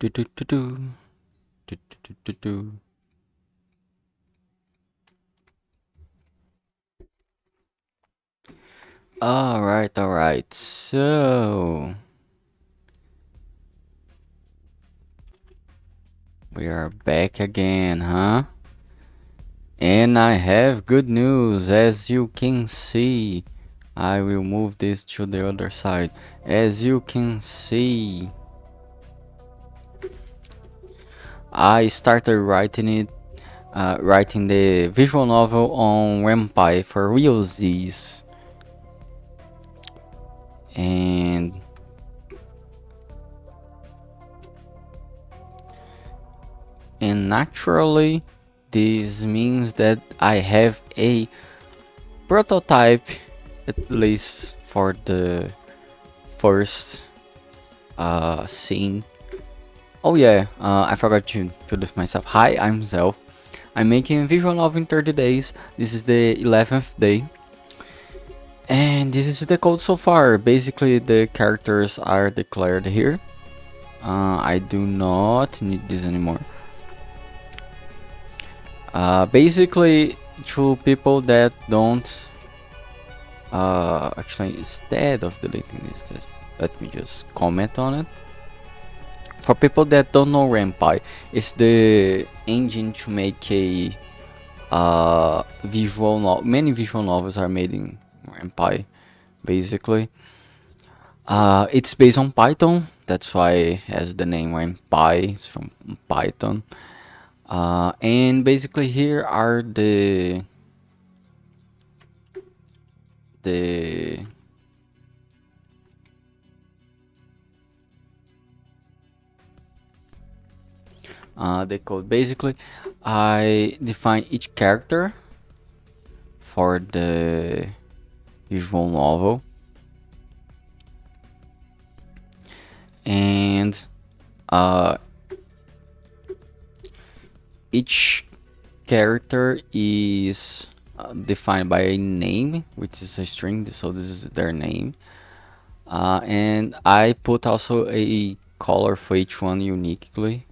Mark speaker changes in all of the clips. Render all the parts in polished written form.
Speaker 1: Do, do, do, do. Do, do, do, do, do. Alright. So we are back again, huh? And I have good news. As you can see, I will move this to the other side. As you can see, I started writing the visual novel on Rampy for realsies. And naturally, this means that I have a prototype, at least for the first scene. Oh yeah, I forgot to introduce myself. Hi, I'm Zelf. I'm making a visual novel in 30 days. This is the 11th day. And this is the code so far. Basically, the characters are declared here. I do not need this anymore. Basically, to people that don't actually, instead of deleting this, let me just comment on it. For people that don't know Rampy, it's the engine to make a visual novel. Many visual novels are made in Rampy, basically. It's based on Python, that's why it has the name Rampy. It's from Python. And basically here are the code. Basically, I define each character for the visual novel, and each character is defined by a name, which is a string, so this is their name. And I put also a color for each one uniquely.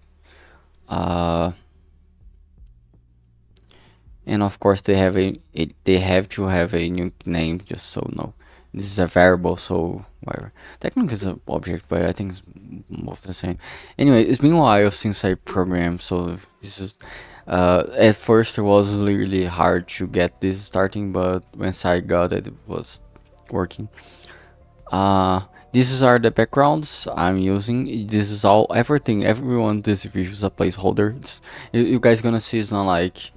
Speaker 1: And of course they have they have to have a unique name, just so no. This is a variable, so whatever. Technically it's an object, but I think it's both the same. Anyway, it's been a while since I programmed, so this is at first it was really hard to get this starting, but once I got it, it was working. These are the backgrounds I'm using. This is all everyone. This visual is a placeholder. You guys gonna see it's not like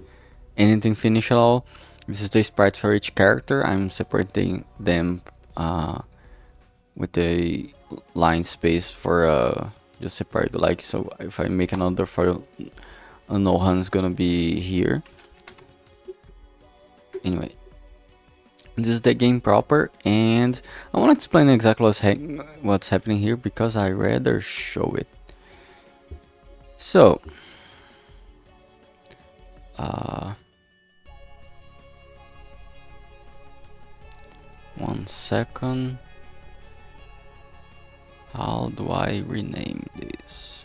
Speaker 1: anything finished at all. This is the sprite for each character. I'm separating them with a line space for just separate, like, so if I make another file, Nohan's gonna be here. Anyway, this is the game proper, and I want to explain exactly what's happening here because I rather show it. So one second. How do I rename this?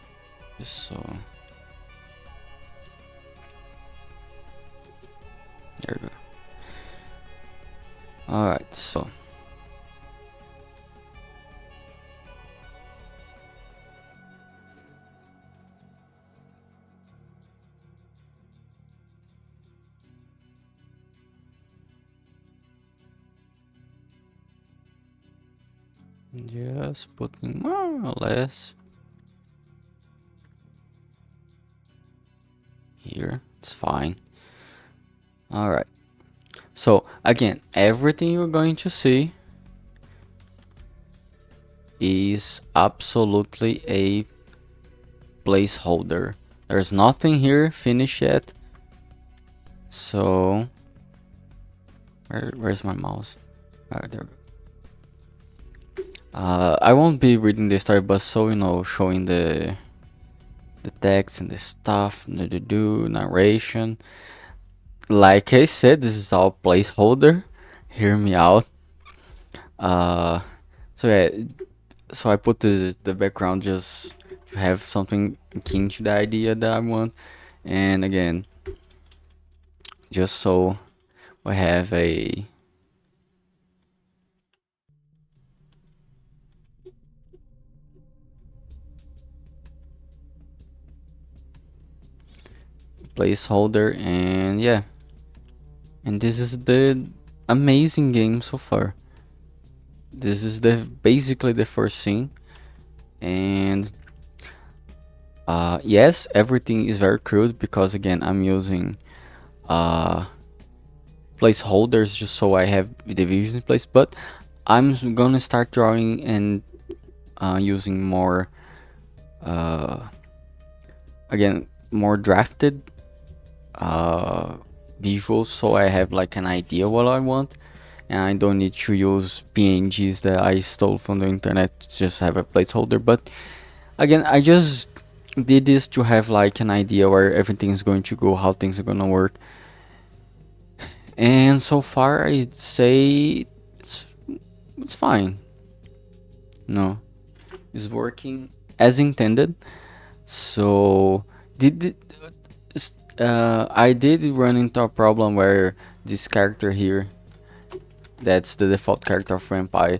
Speaker 1: Just so there we go. Alright, so just putting more or less here, it's fine. Alright, so again, everything you're going to see is absolutely a placeholder. There's nothing here finished yet. So where's my mouse? Alright, there we go. I won't be reading the story, but so, you know, showing the text and the stuff, narration. Like I said, this is all placeholder. Hear me out. So yeah, so I put the background just to have something akin to the idea that I want. And again, just so we have a placeholder, and yeah, and this is the amazing game so far. This is the basically the first scene, and yes, everything is very crude because again I'm using uh placeholders just so I have the visuals in place, but I'm gonna start drawing and using more again more drafted visuals, so I have like an idea what I want, and I don't need to use PNGs that I stole from the internet to just have a placeholder. But again, I just did this to have like an idea where everything's going to go, how things are gonna work, and so far I'd say it's fine. No, it's working as intended. So I did run into a problem where this character here, that's the default character of Vampire,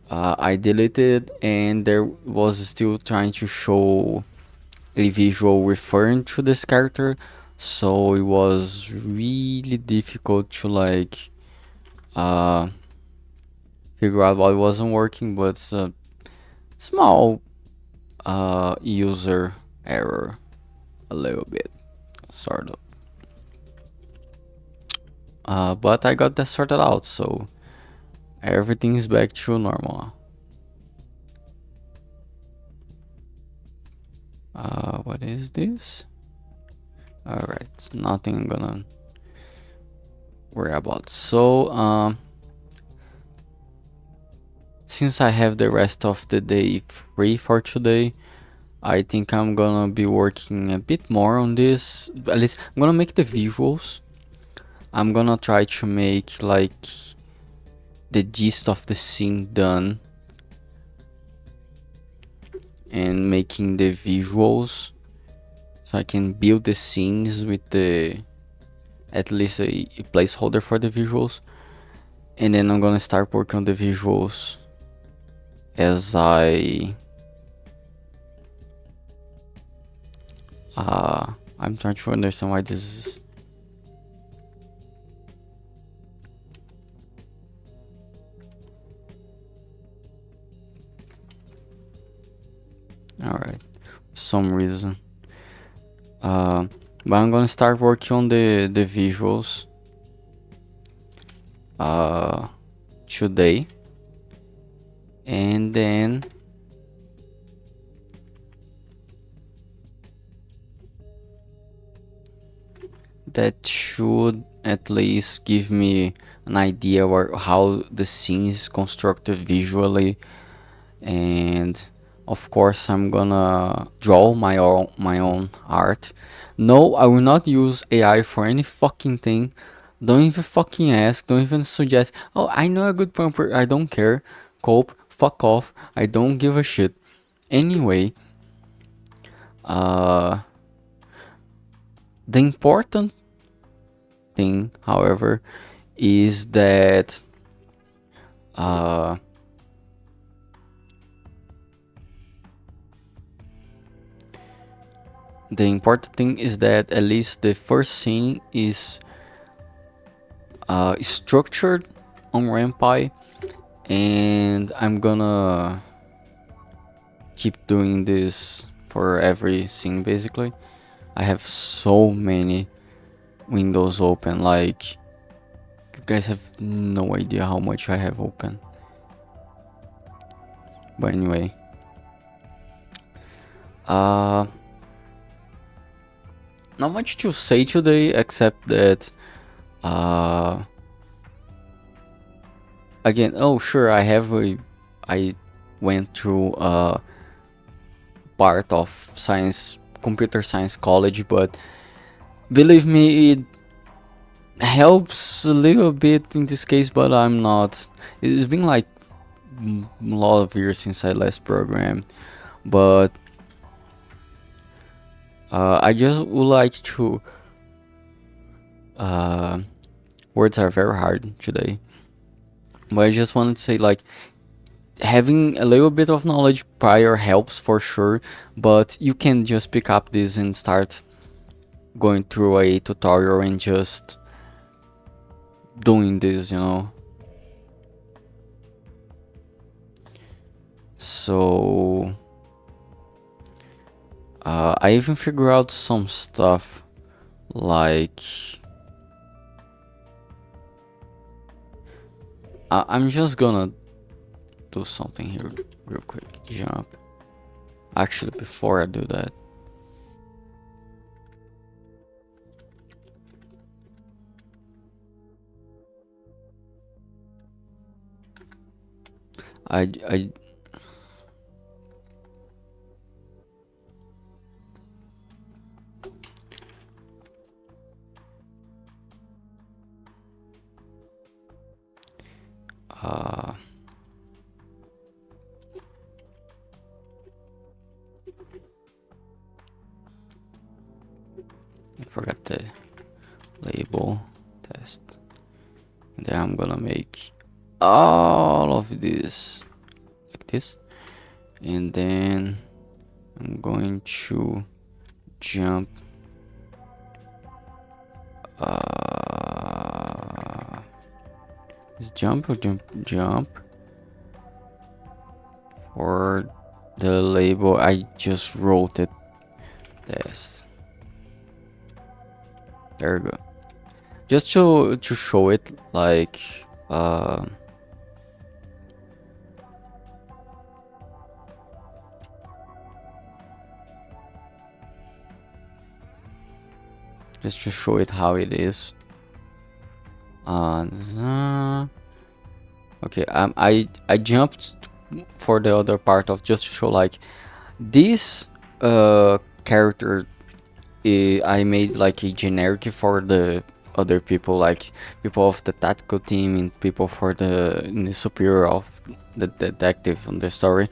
Speaker 1: I deleted, and there was still trying to show a visual referring to this character, so it was really difficult to like figure out what wasn't working. But it's a small user error, a little bit, sort of. But I got that sorted out, so everything is back to normal. What is this? Alright, nothing I'm gonna worry about. So, since I have the rest of the day free for today, I think I'm gonna be working a bit more on this. At least I'm gonna make the visuals. I'm gonna try to make like the gist of the scene done, and making the visuals so I can build the scenes with the at least a placeholder for the visuals, and then I'm gonna start working on the visuals as I'm trying to understand why this is. Alright, for some reason. But I'm gonna start working on the visuals today, and then that should at least give me an idea where how the scene is constructed visually. And of course I'm gonna draw my own art. No, I will not use AI for any fucking thing. Don't even fucking ask, don't even suggest, oh, I know a good pumper. I don't care. Cope, fuck off, I don't give a shit. Anyway, the important thing, however, is that the important thing is that at least the first scene is structured on Rampai, and I'm gonna keep doing this for every scene basically. I have so many windows open, like you guys have no idea how much I have open. But anyway, not much to say today except that again, oh sure, I went through part of science, computer science college, but believe me, it helps a little bit in this case. But I'm not, it's been like a lot of years since I last programmed, but I just would like to. Uh, Words are very hard today, but I just wanted to say like having a little bit of knowledge prior helps for sure, but you can just pick up this and start going through a tutorial and just doing this, you know. So I even figure out some stuff like I'm just gonna do something here real quick. Jump. Actually, before I do that, I uh I forgot the label test, and then I'm gonna make all of this like this, and then I'm going to jump is jump or jump for the label I just wrote it test. There we go. Just to show it like just to show it how it is. Okay, I jumped for the other part of just to show like this character. I made like a generic for the other people, like people of the tactical team and people for the superior of the detective on the story.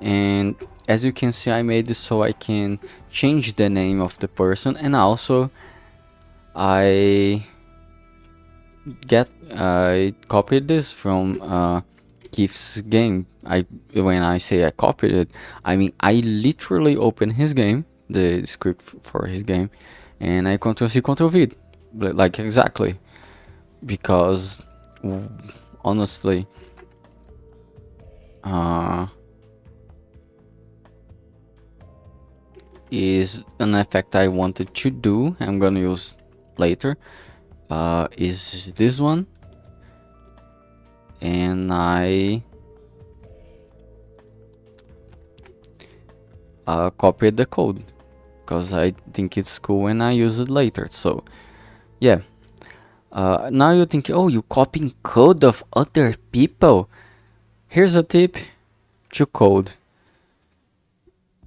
Speaker 1: And as you can see, I made this so I can change the name of the person, and also I copied this from Keith's game. When I say I copied it, I mean I literally opened his game, the script for his game, and I Ctrl C Ctrl V, like exactly, because honestly, is an effect I wanted to do. I'm gonna use later. Is this one, and I copied the code because I think it's cool and I use it later. So yeah, now you think, oh, you copying code of other people. Here's a tip to code.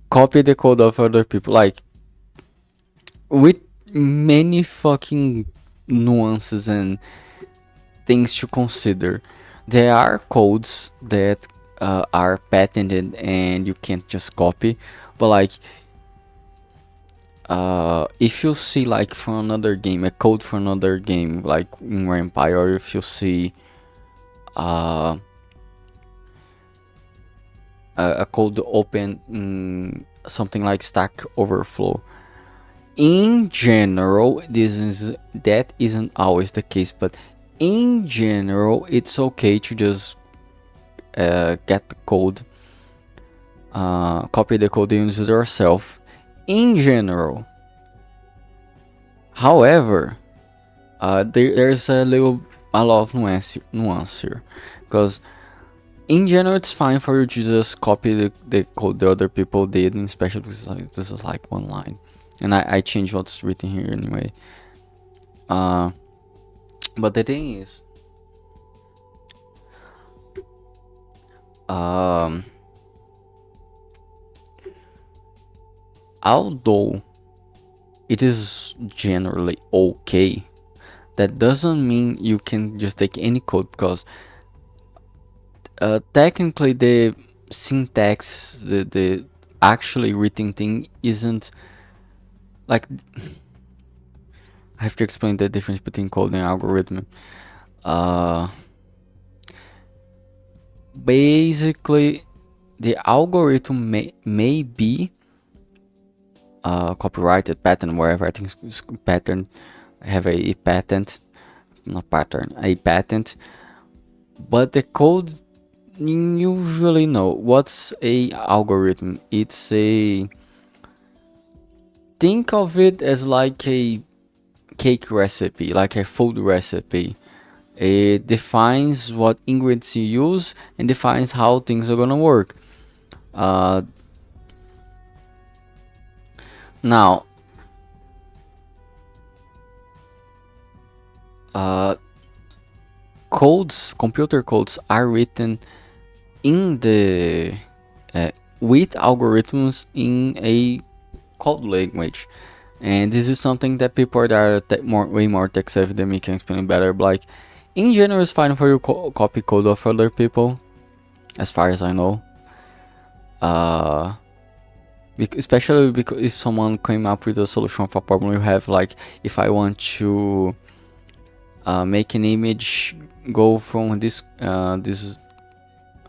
Speaker 1: Copy the code of other people, like with many fucking nuances and things to consider. There are codes that are patented and you can't just copy, but like if you see like from another game, a code from another game, like in Empire, or if you see a code open in something like Stack Overflow, in general, that isn't always the case, but in general, it's okay to just get the code, copy the code and use it yourself. In general, however, there's a lot of nuance here, because in general it's fine for you to just copy the code the other people did, and especially because this is like one line, and I changed what's written here anyway. But the thing is, although it is generally okay, that doesn't mean you can just take any code, because technically the syntax, the actually written thing isn't like I have to explain the difference between code and algorithm. Uh, Basically, the algorithm may be copyrighted pattern, wherever I think it's pattern have a patent, not pattern, a patent, but the code usually no. What's a algorithm? It's a, think of it as like a cake recipe, like a food recipe. It defines what ingredients you use and defines how things are gonna work. Uh, Now, uh, computer codes are written in the with algorithms in a code language, and this is something that people that are way more tech savvy than me can explain better. But like, in general, it's fine for you copy code of other people, as far as I know. Especially because if someone came up with a solution for a problem you have, like if I want to make an image go from this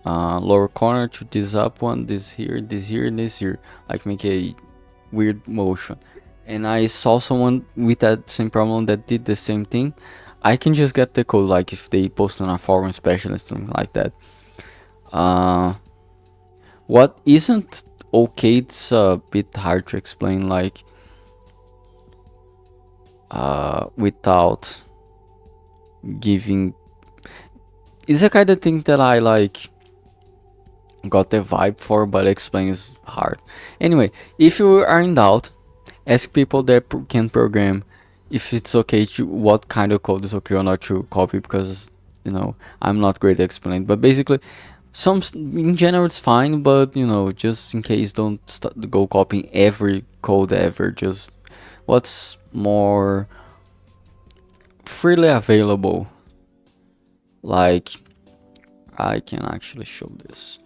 Speaker 1: lower corner to this up one, this here, this here, this here, like make a weird motion, and I saw someone with that same problem that did the same thing, I can just get the code, like if they post on a forum specialist, something like that. What isn't okay, it's a bit hard to explain, like without giving, it's a kind of thing that I like got the vibe for, but explain is hard. Anyway, if you are in doubt, ask people that can program if it's okay to, what kind of code is okay or not to copy, because you know I'm not great at explaining. But basically, some in general it's fine, but you know, just in case, don't go copying every code ever. Just what's more freely available. Like, I can actually show this.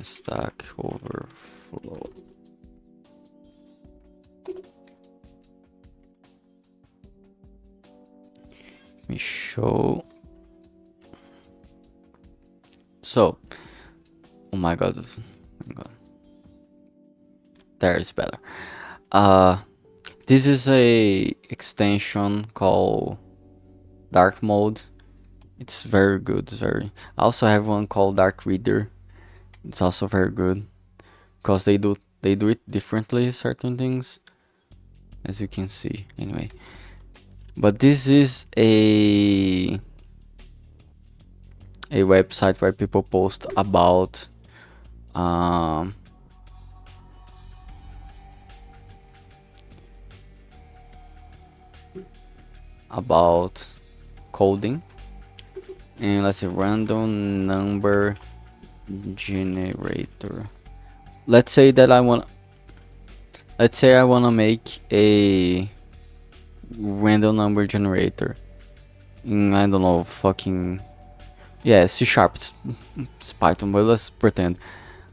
Speaker 1: Stack Overflow. Let me show. So, oh my god, there it's better. This is a extension called Dark Mode. It's very good. I also have one called Dark Reader. It's also very good because they do it differently, certain things, as you can see. Anyway, but this is a website where people post about coding, and let's say random number generator. Let's say I want to make a random number generator in, I don't know, fucking, yeah, C#. It's Python, but let's pretend.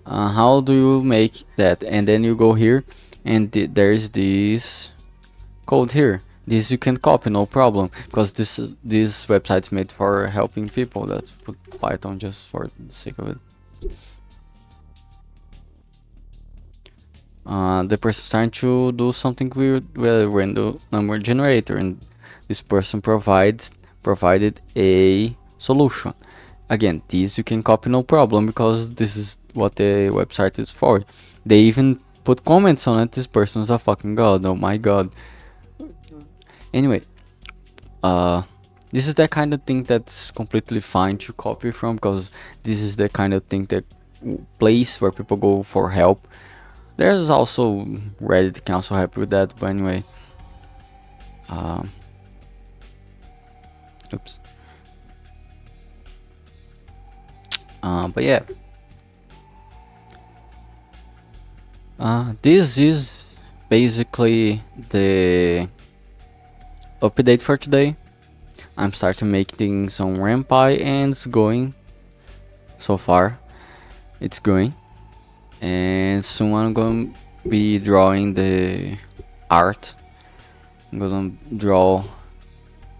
Speaker 1: How do you make that? And then you go here, and there's this code here. This you can copy, no problem, because this website's made for helping people. Let's put Python just for the sake of it. The person's trying to do something weird with a random number generator, and this person provided a solution. Again, these you can copy, no problem, because this is what the website is for. They even put comments on it. This person's a fucking god. Oh my god. Anyway, this is the kind of thing that's completely fine to copy from, because this is the kind of thing, that place where people go for help. There's also Reddit can also help with that, but anyway. Oops. But yeah. This is basically the update for today. I'm starting making some RamPy, and it's going. So far, it's going. And soon I'm going be drawing the art. I'm gonna draw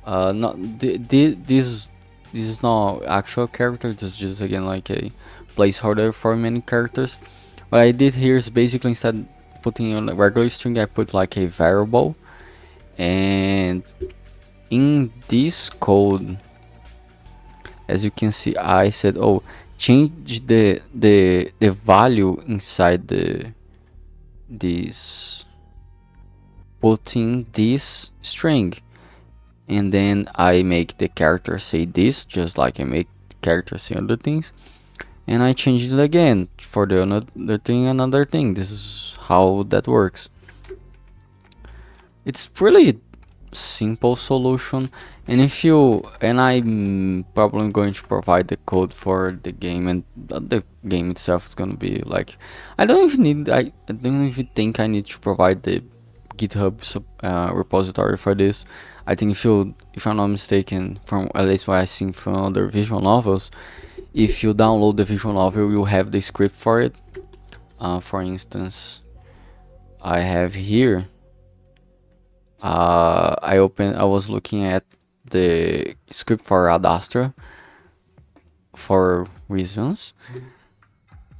Speaker 1: not this is not actual character, this is just again like a placeholder for many characters. What I did here is basically instead putting on a regular string, I put like a variable, and in this code, as you can see, I said, oh, change the value inside this, putting this string, and then I make the character say this, just like I make the character say other things, and I change it again for the another thing. This is how that works. It's really simple solution, and if you, and I'm probably going to provide the code for the game, and the game itself is gonna be like, I don't even need, I don't even think I need to provide the GitHub repository for this. I think if I'm not mistaken, from at least what I've seen from other visual novels, if you download the visual novel, you have the script for it. For instance, I have here, I was looking at the script for Adastra for reasons,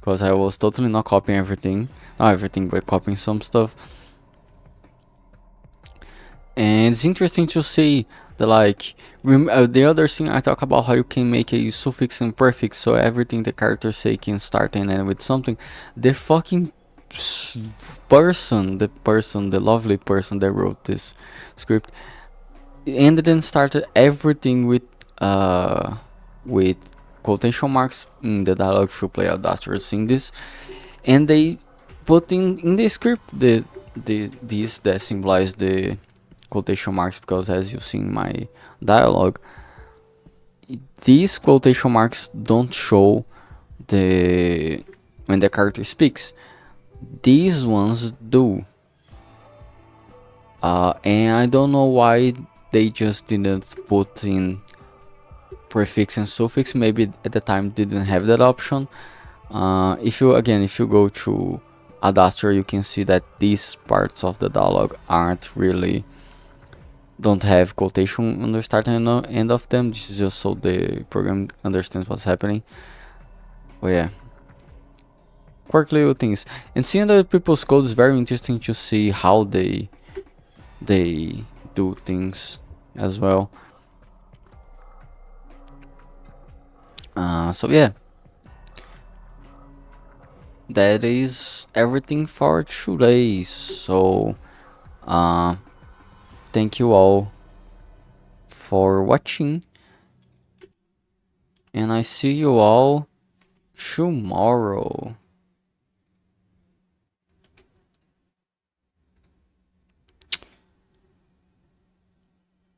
Speaker 1: because I was totally not copying everything, not everything, but copying some stuff. And it's interesting to see that, like, the other thing I talk about, how you can make a suffix and prefix, so everything the characters say can start and end with something. The fucking the lovely person that wrote this script, ended and started everything with quotation marks in the dialogue. If you play Adastra, seeing this, and they put in the script these that symbolize the quotation marks, because as you see in my dialogue, these quotation marks don't show the when the character speaks. These ones do, and I don't know why they just didn't put in prefix and suffix. Maybe at the time didn't have that option. If you go to Adastra, you can see that these parts of the dialogue don't have quotation on the start and end of them. This is just so the program understands what's happening. But yeah, quirky little things. And seeing other people's code is very interesting to see how they do things as well. So yeah, that is everything for today. So thank you all for watching, and I see you all tomorrow.